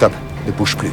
Stop, ne bouge plus.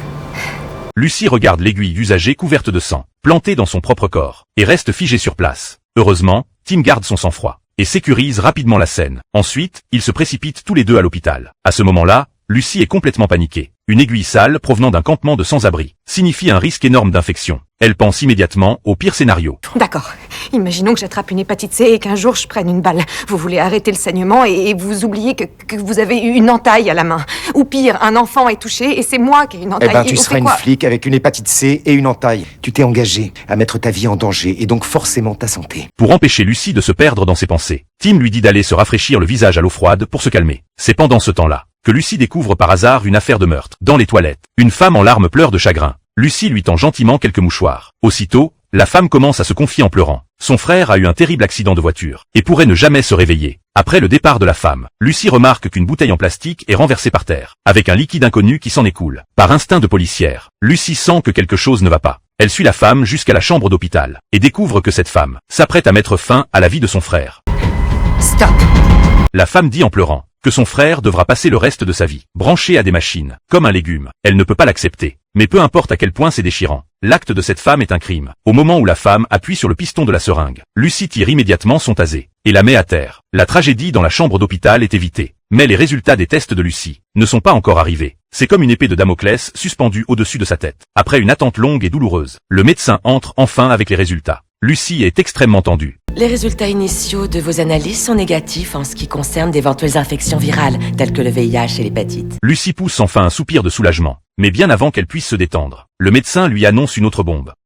Lucie regarde l'aiguille usagée couverte de sang, plantée dans son propre corps, et reste figée sur place. Heureusement, Tim garde son sang-froid, et sécurise rapidement la scène. Ensuite, ils se précipitent tous les deux à l'hôpital. À ce moment-là, Lucie est complètement paniquée. Une aiguille sale provenant d'un campement de sans-abri signifie un risque énorme d'infection. Elle pense immédiatement au pire scénario. D'accord. Imaginons que j'attrape une hépatite C et qu'un jour je prenne une balle. Vous voulez arrêter le saignement et vous oubliez que vous avez eu une entaille à la main. Ou pire, un enfant est touché et c'est moi qui ai une entaille. Eh ben, tu seras une flic avec une hépatite C et une entaille. Tu t'es engagé à mettre ta vie en danger et donc forcément ta santé. Pour empêcher Lucie de se perdre dans ses pensées, Tim lui dit d'aller se rafraîchir le visage à l'eau froide pour se calmer. C'est pendant ce temps-là que Lucie découvre par hasard une affaire de meurtre. Dans les toilettes, une femme en larmes pleure de chagrin. Lucie lui tend gentiment quelques mouchoirs. Aussitôt, la femme commence à se confier en pleurant. Son frère a eu un terrible accident de voiture et pourrait ne jamais se réveiller. Après le départ de la femme, Lucie remarque qu'une bouteille en plastique est renversée par terre, avec un liquide inconnu qui s'en écoule. Par instinct de policière, Lucie sent que quelque chose ne va pas. Elle suit la femme jusqu'à la chambre d'hôpital et découvre que cette femme s'apprête à mettre fin à la vie de son frère. Stop. La femme dit en pleurant que son frère devra passer le reste de sa vie branché à des machines, comme un légume. Elle ne peut pas l'accepter. Mais peu importe à quel point c'est déchirant, l'acte de cette femme est un crime. Au moment où la femme appuie sur le piston de la seringue, Lucie tire immédiatement son tasé et la met à terre. La tragédie dans la chambre d'hôpital est évitée. Mais les résultats des tests de Lucie ne sont pas encore arrivés. C'est comme une épée de Damoclès suspendue au-dessus de sa tête. Après une attente longue et douloureuse, le médecin entre enfin avec les résultats. Lucie est extrêmement tendue. Les résultats initiaux de vos analyses sont négatifs en ce qui concerne d'éventuelles infections virales, telles que le VIH et l'hépatite. Lucie pousse enfin un soupir de soulagement. Mais bien avant qu'elle puisse se détendre, le médecin lui annonce une autre bombe.